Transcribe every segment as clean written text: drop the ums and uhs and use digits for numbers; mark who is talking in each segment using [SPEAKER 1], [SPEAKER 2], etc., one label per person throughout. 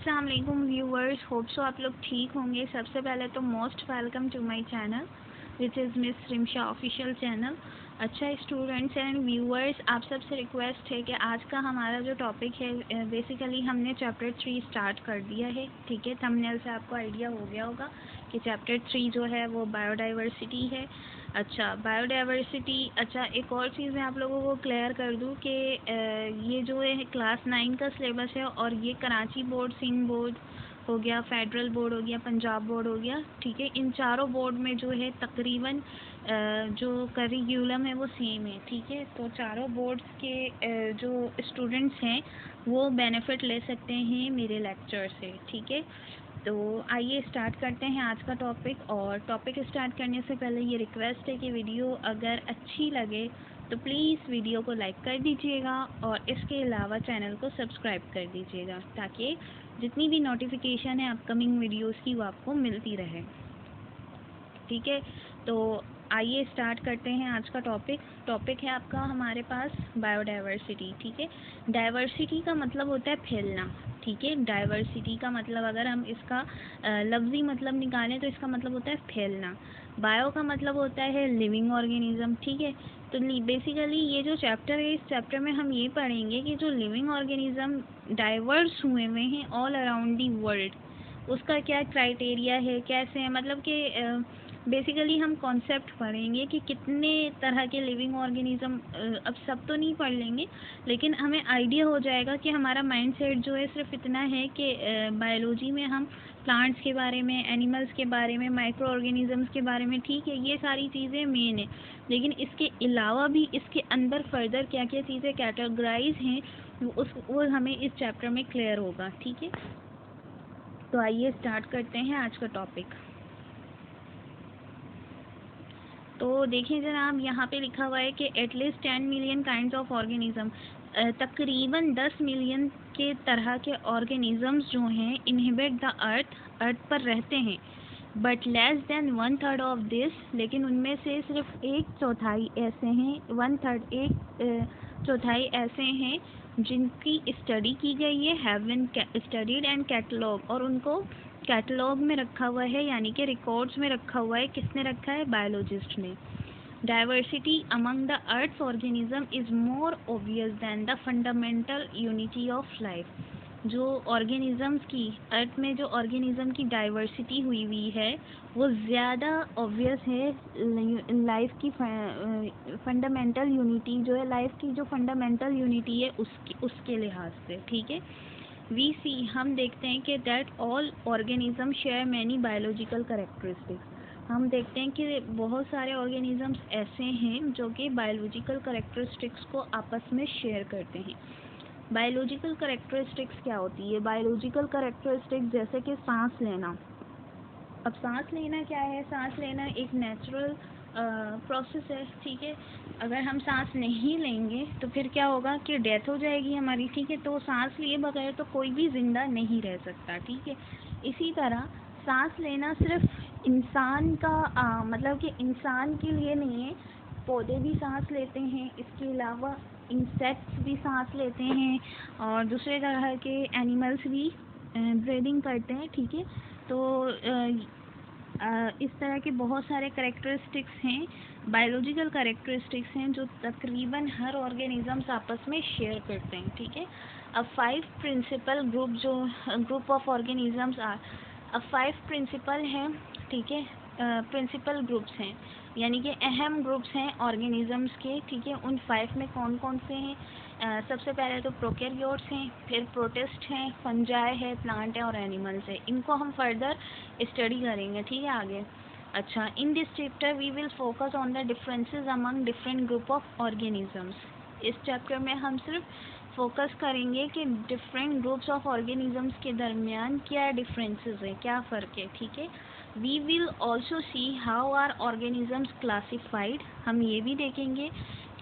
[SPEAKER 1] अस्सलाम वालेकुम viewers, hope so आप लोग ठीक होंगे। सबसे पहले तो most welcome to my channel which is miss Rimsha official channel. अच्छा स्टूडेंट्स एंड व्यूअर्स, आप सबसे रिक्वेस्ट है कि आज का हमारा जो टॉपिक है, बेसिकली हमने चैप्टर 3 स्टार्ट कर दिया है। ठीक है, थंबनेल से आपको आइडिया हो गया होगा कि चैप्टर 3 जो है वो बायोडाइवर्सिटी है। अच्छा, बायोडाइवर्सिटी। अच्छा, एक और चीज़ मैं आप लोगों को क्लियर कर दूं कि ये जो है क्लास 9 का सिलेबस है और ये कराची बोर्ड, सिंध बोर्ड हो गया, फेडरल बोर्ड हो गया, पंजाब बोर्ड हो गया। ठीक है, इन चारों बोर्ड में जो है तकरीबन जो करिकुलम है वो सेम है। ठीक है, तो चारों बोर्ड्स के जो स्टूडेंट्स हैं वो बेनिफिट ले सकते हैं मेरे लेक्चर से। ठीक है, तो आइए स्टार्ट करते हैं आज का टॉपिक। और टॉपिक स्टार्ट करने से पहले ये रिक्वेस्ट है कि वीडियो अगर अच्छी लगे तो प्लीज़ वीडियो को लाइक कर दीजिएगा और इसके अलावा चैनल को सब्सक्राइब कर दीजिएगा ताकि जितनी भी नोटिफिकेशन है अपकमिंग वीडियोस की वो आपको मिलती रहे। ठीक है, तो आइए स्टार्ट करते हैं आज का टॉपिक है आपका हमारे पास बायोडाइवर्सिटी। ठीक है, डाइवर्सिटी का मतलब होता है फैलना। ठीक है, डाइवर्सिटी का मतलब अगर हम इसका लफ्ज़ी मतलब निकालें तो इसका मतलब होता है फैलना। बायो का मतलब होता है लिविंग ऑर्गेनिज्म। ठीक है, तो बेसिकली ये जो चैप्टर है, इस चैप्टर में हम ये पढ़ेंगे कि जो लिविंग ऑर्गेनिज्म डाइवर्स हुए हैं ऑल अराउंड दी वर्ल्ड, उसका क्या क्राइटेरिया है, कैसे है, मतलब कि बेसिकली हम कॉन्सेप्ट पढ़ेंगे कि कितने तरह के लिविंग ऑर्गेनिज्म, अब सब तो नहीं पढ़ लेंगे लेकिन हमें आइडिया हो जाएगा कि हमारा माइंडसेट जो है सिर्फ इतना है कि बायोलॉजी में हम प्लांट्स के बारे में, एनिमल्स के बारे में, माइक्रो ऑर्गेनिजम्स के बारे में, ठीक है, ये सारी चीज़ें मेन है। लेकिन इसके अलावा भी इसके अंदर फर्दर क्या क्या चीज़ें कैटेगराइज हैं वो हमें इस चैप्टर में क्लियर होगा। ठीक है, तो आइए स्टार्ट करते हैं आज का टॉपिक। तो देखिए जनाब, यहाँ पे लिखा हुआ है कि at least 10 million kinds of organism, तकरीबन 10 मिलियन के तरह के ऑर्गेनिजम्स जो हैं इनहिबिट द अर्थ पर रहते हैं। But less than 1/3 of this, लेकिन उनमें से सिर्फ 1/4 ऐसे हैं, 1/3 1/4 ऐसे हैं जिनकी स्टडी की गई है, have been studied and catalogue, और उनको कैटलॉग में रखा हुआ है, यानी कि रिकॉर्ड्स में रखा हुआ है। किसने रखा है? बायोलॉजिस्ट ने। Diversity among the earth's organism is more obvious than the fundamental unity of life. जो ऑर्गेनिजम्स की, अर्थ में जो ऑर्गेनिज्म की डाइवर्सिटी हुई है वो ज़्यादा ऑब्वियस है लाइफ की फंडामेंटल यूनिटी जो है, लाइफ की जो फंडामेंटल यूनिटी है उसके लिहाज से। ठीक है, वी सी, हम देखते हैं कि that all organism share many biological characteristics. हम देखते हैं कि बहुत सारे ऑर्गेनिजम्स ऐसे हैं जो कि बायोलॉजिकल करेक्टरिस्टिक्स को आपस में शेयर करते हैं। बायोलॉजिकल करेक्टरिस्टिक्स क्या होती है? बायोलॉजिकल करेक्टरिस्टिक्स जैसे कि सांस लेना। अब सांस लेना क्या है? सांस लेना एक नेचुरल प्रोसेस है। ठीक है, अगर हम सांस नहीं लेंगे तो फिर क्या होगा कि डेथ हो जाएगी हमारी। ठीक है, तो सांस लिए बगैर तो कोई भी ज़िंदा नहीं रह सकता। ठीक है, इसी तरह सांस लेना सिर्फ इंसान का मतलब कि इंसान के लिए नहीं है, पौधे भी सांस लेते हैं, इसके अलावा इंसेक्ट्स भी सांस लेते हैं और दूसरे तरह के एनिमल्स भी ब्रीदिंग करते हैं। ठीक है, तो इस तरह के बहुत सारे करेक्टरिस्टिक्स हैं, बायोलॉजिकल करेक्टरिस्टिक्स हैं जो तकरीबन हर ऑर्गेनिजम्स आपस में शेयर करते हैं। ठीक है, अब 5 प्रिंसिपल ग्रुप, जो ग्रुप ऑफ ऑर्गेनिजम्स आर, अब 5 प्रिंसिपल हैं। ठीक है, प्रिंसिपल ग्रुप्स हैं, यानी कि अहम ग्रुप्स हैं ऑर्गेनिजम्स के। ठीक है, उन 5 में कौन कौन से हैं? सबसे पहले तो प्रोकैरियोट्स हैं, फिर प्रोटिस्ट हैं, फंजाई है, प्लांट है और एनिमल्स है। इनको हम फर्दर स्टडी करेंगे। ठीक है, आगे। अच्छा, in this chapter we will focus on the differences among different group of organisms. इस चैप्टर में हम सिर्फ फोकस करेंगे कि डिफरेंट ग्रुप्स ऑफ ऑर्गेनिजम्स के दरमियान क्या डिफरेंसेस है, क्या फ़र्क है। ठीक है, we will also see how are organisms classified. हम ये भी देखेंगे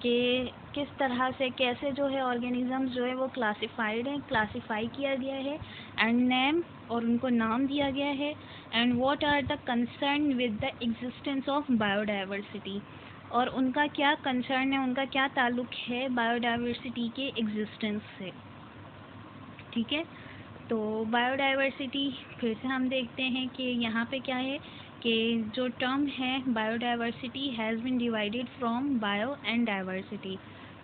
[SPEAKER 1] कि किस तरह से, कैसे जो है ऑर्गेनिजम्स जो है वो क्लासिफाइड हैं, क्लासिफाई किया गया है, एंड नेम, और उनको नाम दिया गया है, and what are the concern with the existence of biodiversity, और उनका क्या कंसर्न है, उनका क्या ताल्लुक़ है बायोडाइवर्सिटी के एग्जिस्टेंस से। ठीक है, तो बायोडाइवर्सिटी फिर से हम देखते हैं कि यहाँ पे क्या है कि जो टर्म है biodiversity has been divided from bio and diversity.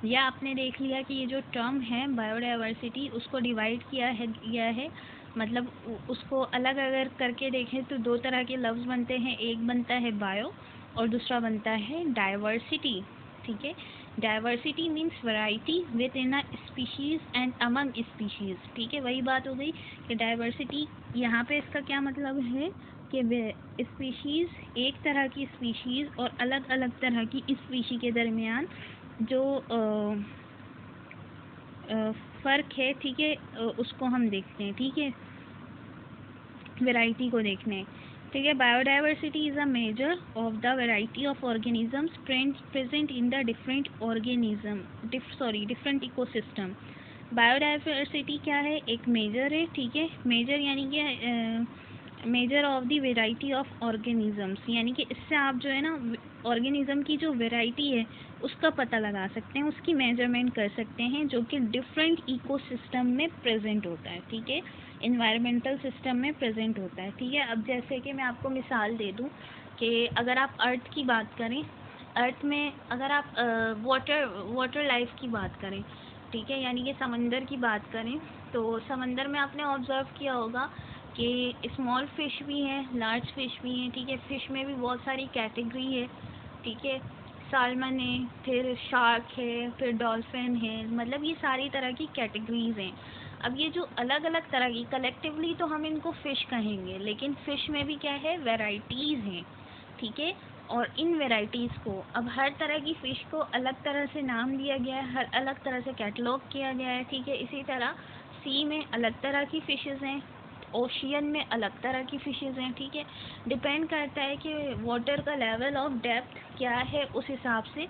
[SPEAKER 1] या आपने देख लिया कि ये जो टर्म है बायोडाइवर्सिटी उसको डिवाइड किया है मतलब उसको अलग अगर करके देखें तो दो तरह के लफ्ज़ बनते हैं, एक बनता है बायो और दूसरा बनता है डाइवर्सिटी। ठीक है, diversity means variety with in a species and among species. ठीक है, वही बात हो गई कि डाइवर्सिटी यहाँ पे इसका क्या मतलब है कि स्पीशीज़ एक तरह की स्पीशीज़ और अलग अलग तरह की स्पीशी के दरमियान जो फ़र्क है, ठीक है, उसको हम देखते हैं। ठीक है, वैरायटी को देखने। ठीक है, biodiversity is a measure of the variety of organisms present in the different ecosystem. Biodiversity क्या है? एक मेजर है। ठीक है, मेजर यानी कि measure of the variety of organisms, यानी कि इससे आप जो है ना ऑर्गेनिज्म की जो वैरायटी है उसका पता लगा सकते हैं, उसकी मेजरमेंट कर सकते हैं, जो कि डिफरेंट इकोसिस्टम में प्रेजेंट होता है। ठीक है, इन्वायरमेंटल सिस्टम में प्रेजेंट होता है। ठीक है, अब जैसे कि मैं आपको मिसाल दे दूं कि अगर आप अर्थ की बात करें, अर्थ में अगर आप वाटर लाइफ की बात करें, ठीक है, यानी कि समंदर की बात करें, तो समंदर में आपने ऑब्जर्व किया होगा कि स्मॉल फिश भी हैं, लार्ज फिश भी हैं। ठीक है, फिश में भी बहुत सारी कैटेगरी है। ठीक है, सालमन है, फिर शार्क है, फिर डॉल्फिन है, मतलब ये सारी तरह की कैटेगरीज हैं। अब ये जो अलग अलग तरह की कलेक्टिवली तो हम इनको फ़िश कहेंगे, लेकिन फ़िश में भी क्या है, वैराइटीज़ हैं। ठीक है, और इन वैराइटीज़ को अब हर तरह की फ़िश को अलग तरह से नाम दिया गया है, हर अलग तरह से कैटलॉग किया गया है। ठीक है, इसी तरह सी में अलग तरह की फ़िशेज़ हैं, ओशियन में अलग तरह की फ़िशेज़ हैं। ठीक है, डिपेंड करता है कि वाटर का लेवल ऑफ डेप्थ क्या है, उस हिसाब से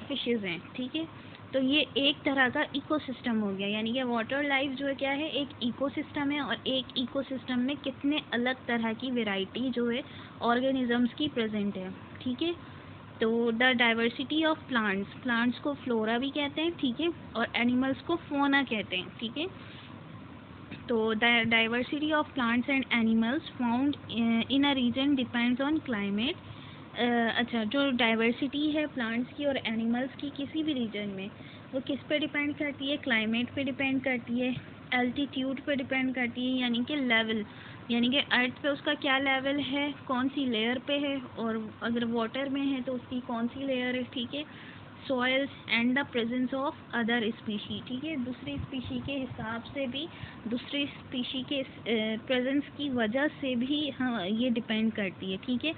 [SPEAKER 1] फ़िशेज़ हैं। ठीक है, तो ये एक तरह का इकोसिस्टम हो गया, यानी कि वाटर लाइफ जो है क्या है, एक इकोसिस्टम है, और एक इकोसिस्टम में कितने अलग तरह की वैरायटी जो है ऑर्गेनिजम्स की प्रेजेंट है। ठीक है, तो द डाइवर्सिटी ऑफ प्लांट्स को फ्लोरा भी कहते हैं। ठीक है, और एनिमल्स को फोना कहते हैं। ठीक है, तो the diversity of plants and animals found in a region depends on climate. अच्छा, जो डाइवर्सिटी है प्लांट्स की और एनिमल्स की किसी भी रीजन में, वो किस पे डिपेंड करती है? क्लाइमेट पे डिपेंड करती है, एल्टीट्यूड पे डिपेंड करती है, यानी कि लेवल, यानी कि अर्थ पे उसका क्या लेवल है, कौन सी लेयर पे है, और अगर वाटर में है तो उसकी कौन सी लेयर है। ठीक है, soils and the presence of other species. ठीक है, दूसरी स्पीशी के हिसाब से भी, दूसरी स्पीशी के प्रेजेंस की वजह से भी हाँ ये डिपेंड करती है। ठीक है,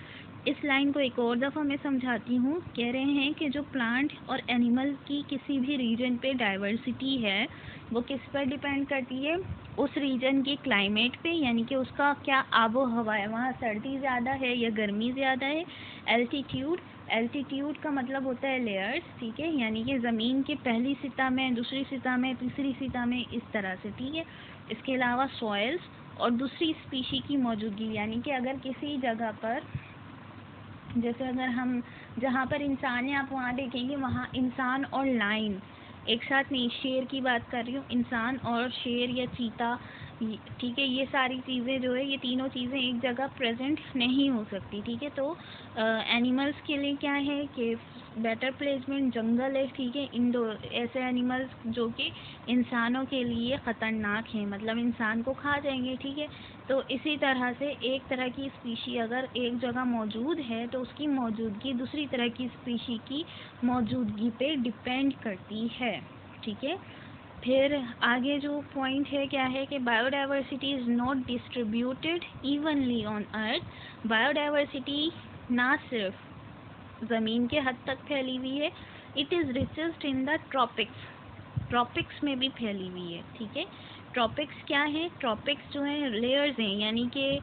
[SPEAKER 1] इस लाइन को एक और दफ़ा मैं समझाती हूँ। कह रहे हैं कि जो प्लांट और एनिमल की किसी भी रीजन पे डाइवर्सिटी है वो किस पर डिपेंड करती है? उस रीजन की क्लाइमेट पे, यानी कि उसका क्या आबो हवा है, वहाँ सर्दी ज़्यादा है या गर्मी ज़्यादा है। एल्टीट्यूड का मतलब होता है लेयर्स। ठीक है, यानी कि ज़मीन के पहली सतह में, दूसरी सतह में, तीसरी सतह में, इस तरह से। ठीक है, इसके अलावा सॉइल्स और दूसरी स्पीशी की मौजूदगी, यानी कि अगर किसी जगह पर, जैसे अगर हम जहाँ पर इंसान है आप वहाँ देखेंगे वहाँ इंसान और लाइन एक साथ नहीं, शेर की बात कर रही हूँ, इंसान और शेर या चीता, ठीक है, ये सारी चीज़ें जो है, ये तीनों चीज़ें एक जगह प्रेजेंट नहीं हो सकती। ठीक है, तो एनिमल्स के लिए क्या है कि बेटर प्लेसमेंट जंगल है। ठीक है, ऐसे एनिमल्स जो कि इंसानों के लिए ख़तरनाक हैं, मतलब इंसान को खा जाएंगे। ठीक है, तो इसी तरह से एक तरह की स्पीशी अगर एक जगह मौजूद है तो उसकी मौजूदगी दूसरी तरह की स्पीशी की मौजूदगी पे डिपेंड करती है। ठीक है, फिर आगे जो पॉइंट है क्या है कि biodiversity is not distributed evenly on earth. Biodiversity ना सिर्फ ज़मीन के हद तक फैली हुई है, it is richest in the tropics में भी फैली हुई है। ठीक है, ट्रॉपिक्स क्या है? ट्रॉपिक्स जो है लेयर्स हैं, यानी कि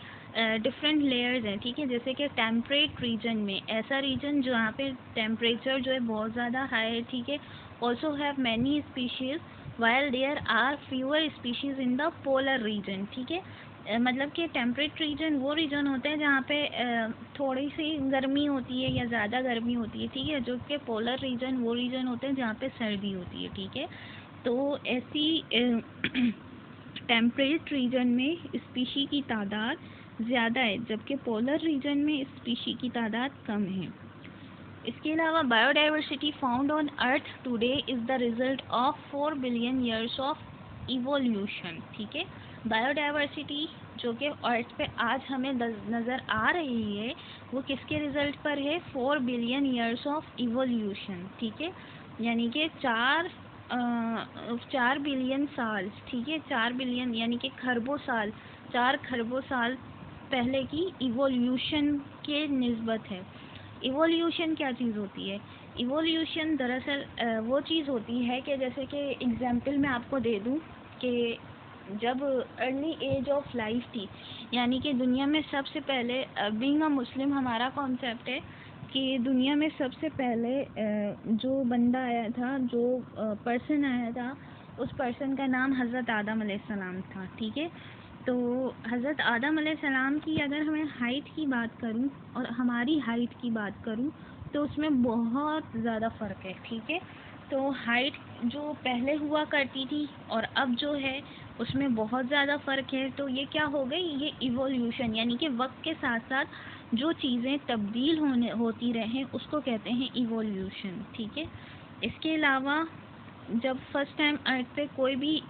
[SPEAKER 1] डिफरेंट लेयर्स हैं। ठीक है, जैसे कि टेम्परेट रीजन में, ऐसा रीजन जहाँ पे टेम्परेचर जो है बहुत ज़्यादा हाई है। ठीक है, also have many species while there are fewer species in the polar region. ठीक है, मतलब कि टेम्परेट रीजन वो रीजन होता है जहाँ पे थोड़ी सी गर्मी होती है या ज़्यादा गर्मी होती है। ठीक है, जो कि पोलर रीजन वो रीजन होते हैं जहाँ पे सर्दी होती है। ठीक है, तो टेम्परेट रीजन में स्पीशी की तादाद ज़्यादा है, जबकि पोलर रीजन में स्पीशी की तादाद कम है। इसके अलावा biodiversity found on earth today is the result of 4 billion years of evolution. ठीक है, बायोडाइवर्सिटी जो कि अर्थ पे आज हमें नज़र आ रही है वो किसके रिजल्ट पर है? 4 बिलियन ईयर्स ऑफ इवोल्यूशन। ठीक है, यानी कि 4 बिलियन साल। ठीक है, 4 बिलियन यानी कि खरबों साल, 4 खरबों साल पहले की इवोल्यूशन के निस्बत है। इवोल्यूशन क्या चीज़ होती है? इवोल्यूशन दरअसल वो चीज़ होती है कि जैसे कि एग्जांपल मैं आपको दे दूं कि जब अर्ली एज ऑफ लाइफ थी, यानी कि दुनिया में सबसे पहले, बीइंग अ मुस्लिम हमारा कॉन्सेप्ट है कि दुनिया में सबसे पहले जो बंदा आया था, जो पर्सन आया था, उस पर्सन का नाम हज़रत आदम अलैहिस्सलाम था। ठीक है, तो हज़रत आदम अलैहिस्सलाम की अगर मैं हाइट की बात करूं और हमारी हाइट की बात करूं तो उसमें बहुत ज़्यादा फ़र्क है। ठीक है, तो हाइट जो पहले हुआ करती थी और अब जो है उसमें बहुत ज़्यादा फ़र्क है। तो ये क्या हो गई? ये इवोल्यूशन, यानी कि वक्त के साथ साथ जो चीज़ें तब्दील होती रहें उसको कहते हैं इवोल्यूशन। ठीक है, इसके अलावा जब फर्स्ट टाइम अर्थ पे कोई भी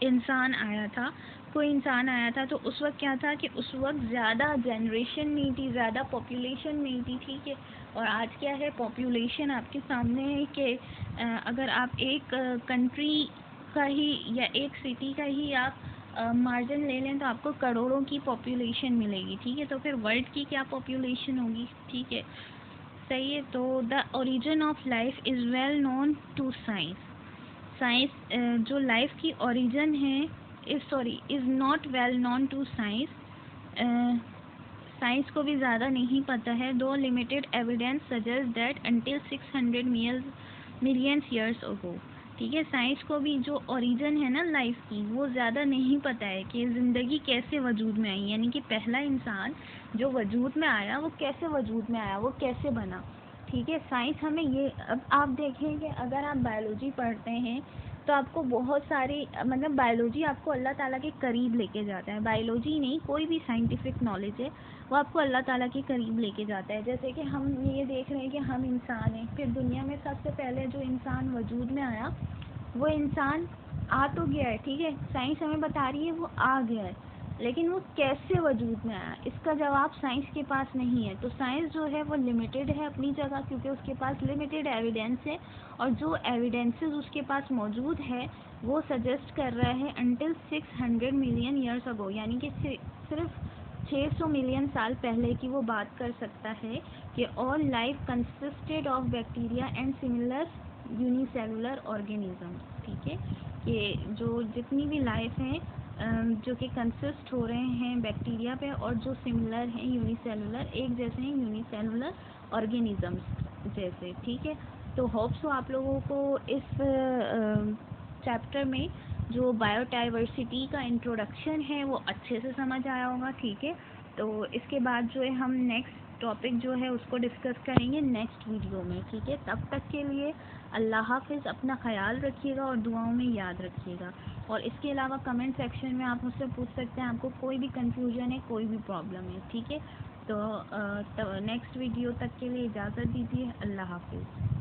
[SPEAKER 1] इंसान आया था, कोई इंसान आया था, तो उस वक्त क्या था कि उस वक्त ज़्यादा जनरेशन नहीं थी, ज़्यादा पॉपुलेशन नहीं थी। ठीक है, और आज क्या है? पॉपुलेशन आपके सामने है कि अगर आप एक कंट्री का ही या एक सिटी का ही आप मार्जिन ले लें तो आपको करोड़ों की पॉपुलेशन मिलेगी। ठीक है, तो फिर वर्ल्ड की क्या पॉपुलेशन होगी? ठीक है, सही है। तो the origin of life is well known to science. Science जो लाइफ की ओरिजिन है is not well known to science. Science को भी ज़्यादा नहीं पता है। दो limited evidence suggest that until 600 million years ago. ठीक है, साइंस को भी जो ओरिजिन है ना लाइफ की, वो ज़्यादा नहीं पता है कि ज़िंदगी कैसे वजूद में आई, यानी कि पहला इंसान जो वजूद में आया वो कैसे वजूद में आया, वो कैसे बना। ठीक है, साइंस हमें ये, अब आप देखें कि अगर आप बायोलॉजी पढ़ते हैं तो आपको बहुत सारी, मतलब बायोलॉजी आपको अल्लाह ताला के करीब लेके जाता है। बायोलॉजी नहीं, कोई भी साइंटिफिक नॉलेज है वो आपको अल्लाह ताला के करीब लेके जाता है। जैसे कि हम ये देख रहे हैं कि हम इंसान हैं, फिर दुनिया में सबसे पहले जो इंसान वजूद में आया वो इंसान आ तो गया है। ठीक है, साइंस हमें बता रही है वो आ गया है, लेकिन वो कैसे वजूद में आया इसका जवाब साइंस के पास नहीं है। तो साइंस जो है वो लिमिटेड है अपनी जगह, क्योंकि उसके पास लिमिटेड एविडेंस है, और जो एविडेंसेस उसके पास मौजूद है वो सजेस्ट कर रहा है अंटिल 600 मिलियन ईयर्स अगो, यानी कि सिर्फ 600 मिलियन साल पहले की वो बात कर सकता है कि all life consisted of bacteria and similar unicellular organism. ठीक है, कि जो जितनी भी लाइफ है जो कि कंसिस्ट हो रहे हैं बैक्टीरिया पे, और जो सिमिलर हैं यूनिसेलुलर, एक जैसे हैं यूनिसेलुलर ऑर्गेनिजम्स जैसे। ठीक है, तो होप्स आप लोगों को इस चैप्टर में जो बायोडाइवर्सिटी का इंट्रोडक्शन है वो अच्छे से समझ आया होगा। ठीक है, तो इसके बाद जो है हम नेक्स्ट टॉपिक जो है उसको डिस्कस करेंगे नेक्स्ट वीडियो में। ठीक है, तब तक के लिए अल्लाह हाफिज़, अपना ख्याल रखिएगा और दुआओं में याद रखिएगा। और इसके अलावा कमेंट सेक्शन में आप मुझसे पूछ सकते हैं, आपको कोई भी कंफ्यूजन है, कोई भी प्रॉब्लम है। ठीक है, तो नेक्स्ट वीडियो तक के लिए इजाज़त दीजिए। अल्लाह हाफिज़।